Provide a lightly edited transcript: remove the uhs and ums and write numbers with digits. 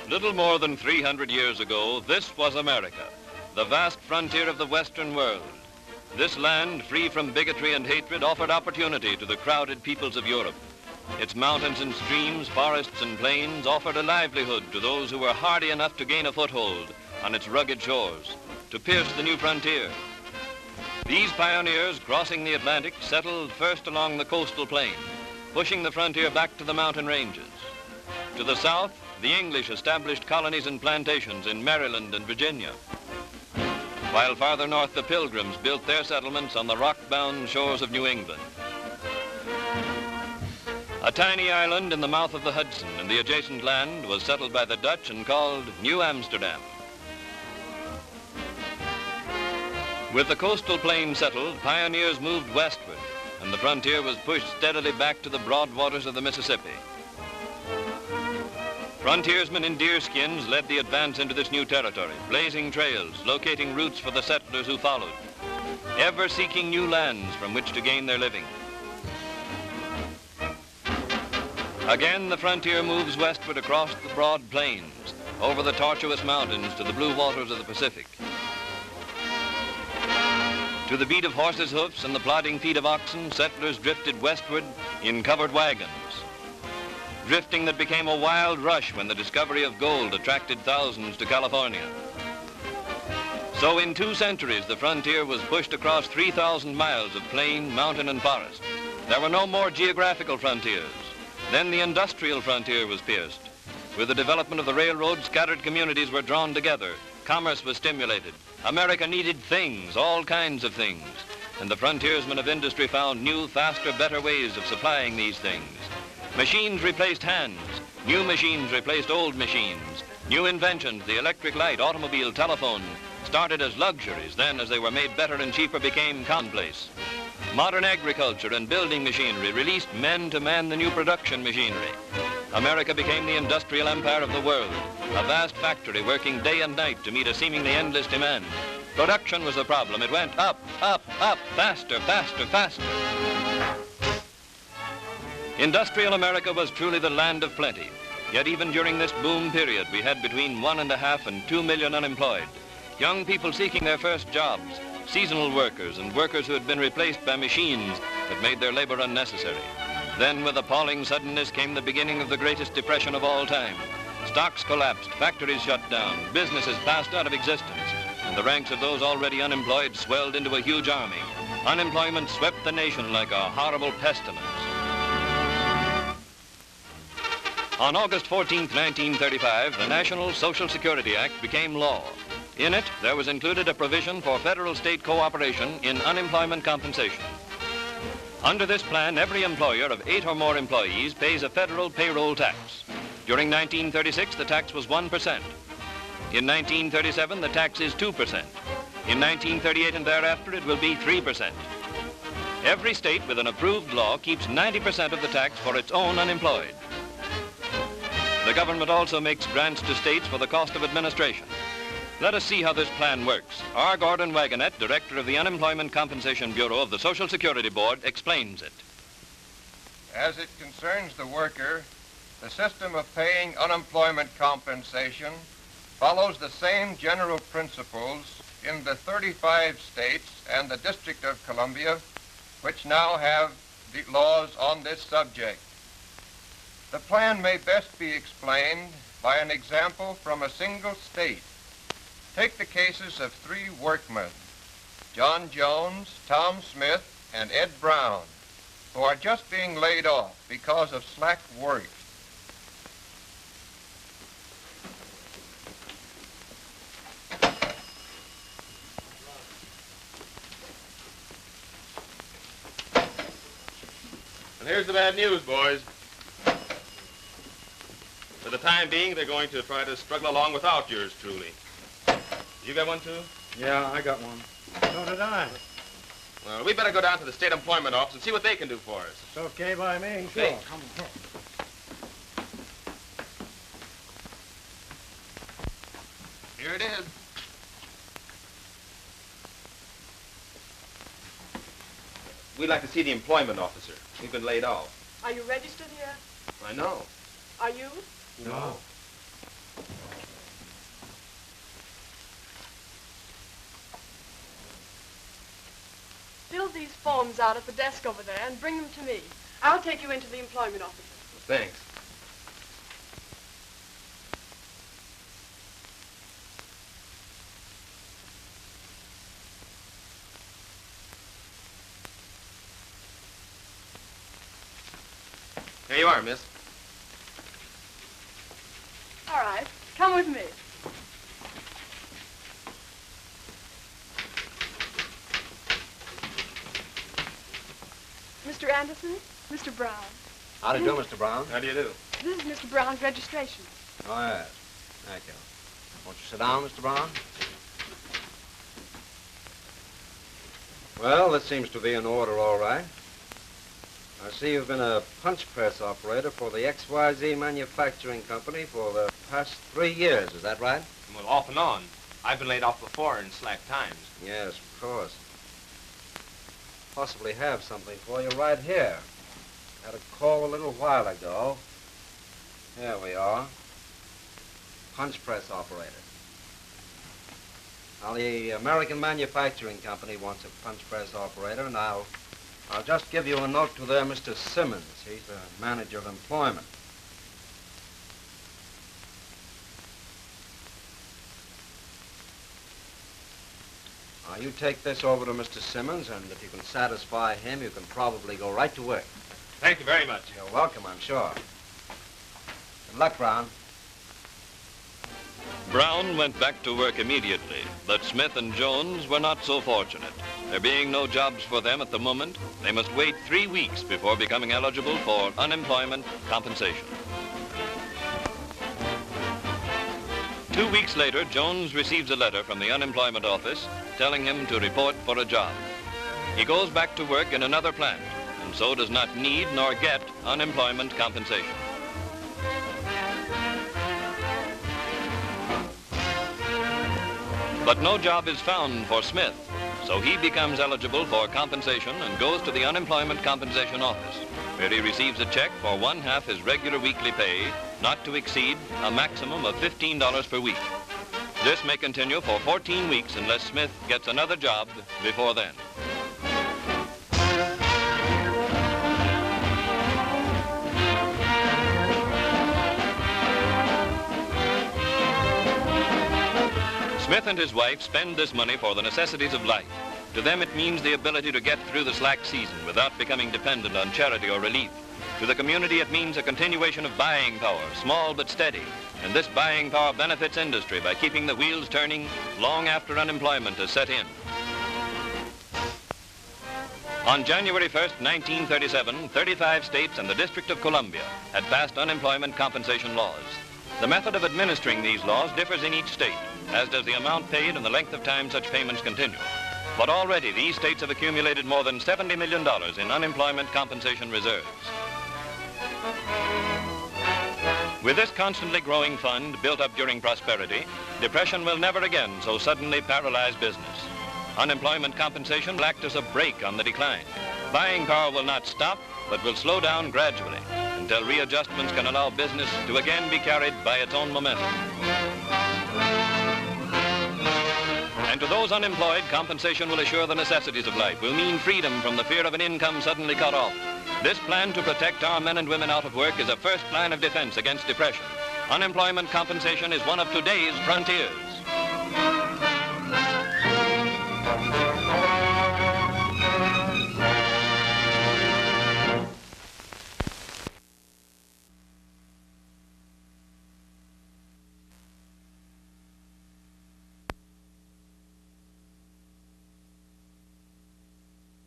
Little more than 300 years ago, this was America, the vast frontier of the Western world. This land, free from bigotry and hatred, offered opportunity to the crowded peoples of Europe. Its mountains and streams, forests and plains offered a livelihood to those who were hardy enough to gain a foothold on its rugged shores, to pierce the new frontier. These pioneers, crossing the Atlantic, settled first along the coastal plain, pushing the frontier back to the mountain ranges. To the south, the English established colonies and plantations in Maryland and Virginia, while farther north the Pilgrims built their settlements on the rock-bound shores of New England. A tiny island in the mouth of the Hudson and the adjacent land was settled by the Dutch and called New Amsterdam. With the coastal plain settled, pioneers moved westward, and the frontier was pushed steadily back to the broad waters of the Mississippi. Frontiersmen in deerskins led the advance into this new territory, blazing trails, locating routes for the settlers who followed, ever seeking new lands from which to gain their living. Again, the frontier moves westward across the broad plains, over the tortuous mountains to the blue waters of the Pacific. To the beat of horses' hoofs and the plodding feet of oxen, settlers drifted westward in covered wagons, drifting that became a wild rush when the discovery of gold attracted thousands to California. So in 2 centuries, the frontier was pushed across 3,000 miles of plain, mountain, and forest. There were no more geographical frontiers. Then the industrial frontier was pierced. With the development of the railroad, scattered communities were drawn together. Commerce was stimulated. America needed things, all kinds of things. And the frontiersmen of industry found new, faster, better ways of supplying these things. Machines replaced hands. New machines replaced old machines. New inventions, the electric light, automobile, telephone, started as luxuries. Then, as they were made better and cheaper, became commonplace. Modern agriculture and building machinery released men to man the new production machinery. America became the industrial empire of the world, a vast factory working day and night to meet a seemingly endless demand. Production was the problem. It went up, up, up, faster, faster, faster. Industrial America was truly the land of plenty. Yet even during this boom period, we had between 1.5 and 2 million unemployed. Young people seeking their first jobs, seasonal workers and workers who had been replaced by machines that made their labor unnecessary. Then with appalling suddenness came the beginning of the greatest depression of all time. Stocks collapsed, factories shut down, businesses passed out of existence, and the ranks of those already unemployed swelled into a huge army. Unemployment swept the nation like a horrible pestilence. On August 14, 1935, the National Social Security Act became law. In it, there was included a provision for federal-state cooperation in unemployment compensation. Under this plan, every employer of 8 or more employees pays a federal payroll tax. During 1936, the tax was 1%. In 1937, the tax is 2%. In 1938 and thereafter, it will be 3%. Every state with an approved law keeps 90% of the tax for its own unemployed. The government also makes grants to states for the cost of administration. Let us see how this plan works. R. Gordon Wagonett, director of the Unemployment Compensation Bureau of the Social Security Board, explains it. As it concerns the worker, the system of paying unemployment compensation follows the same general principles in the 35 states and the District of Columbia, which now have the laws on this subject. The plan may best be explained by an example from a single state. Take the cases of 3 workmen, John Jones, Tom Smith, and Ed Brown, who are just being laid off because of slack work. And here's the bad news, boys. For the time being, they're going to try to struggle along without yours truly. You got one, too? Yeah, I got one. So did I. Well, we better go down to the state employment office and see what they can do for us. It's okay by me. Sure. Hey. Come on. Here it is. We'd like to see the employment officer. We've been laid off. Are you registered here? I know. Are you? No. these forms out at the desk over there and bring them to me. I'll take you into the employment office. Thanks. Here you are, miss. All right, come with me. Mr. Anderson, Mr. Brown. How do you do, Mr. Brown? How do you do? This is Mr. Brown's registration. Oh, yes. Thank you. Won't you sit down, Mr. Brown? Well, this seems to be in order, all right. I see you've been a punch press operator for the XYZ Manufacturing Company for the past 3 years. Is that right? Well, off and on. I've been laid off before in slack times. Yes, of course. Possibly have something for you right here. Had a call a little while ago. Here we are. Punch press operator. Now, the American Manufacturing Company wants a punch press operator, and I'll just give you a note to there, Mr. Simmons. He's the manager of employment. Now, you take this over to Mr. Simmons, and if you can satisfy him, you can probably go right to work. Thank you very much. You're welcome, I'm sure. Good luck, Brown. Brown went back to work immediately, but Smith and Jones were not so fortunate. There being no jobs for them at the moment, they must wait 3 weeks before becoming eligible for unemployment compensation. 2 weeks later, Jones receives a letter from the unemployment office telling him to report for a job. He goes back to work in another plant, and so does not need nor get unemployment compensation. But no job is found for Smith, so he becomes eligible for compensation and goes to the unemployment compensation office, where he receives a check for 1/2 his regular weekly pay, not to exceed a maximum of $15 per week. This may continue for 14 weeks unless Smith gets another job before then. Smith and his wife spend this money for the necessities of life. To them, it means the ability to get through the slack season without becoming dependent on charity or relief. To the community, it means a continuation of buying power, small but steady. And this buying power benefits industry by keeping the wheels turning long after unemployment has set in. On January 1st, 1937, 35 states and the District of Columbia had passed unemployment compensation laws. The method of administering these laws differs in each state, as does the amount paid and the length of time such payments continue. But already these states have accumulated more than $70 million in unemployment compensation reserves. With this constantly growing fund built up during prosperity, depression will never again so suddenly paralyze business. Unemployment compensation will act as a brake on the decline. Buying power will not stop, but will slow down gradually until readjustments can allow business to again be carried by its own momentum. And to those unemployed, compensation will assure the necessities of life, will mean freedom from the fear of an income suddenly cut off. This plan to protect our men and women out of work is a first line of defense against depression. Unemployment compensation is one of today's frontiers.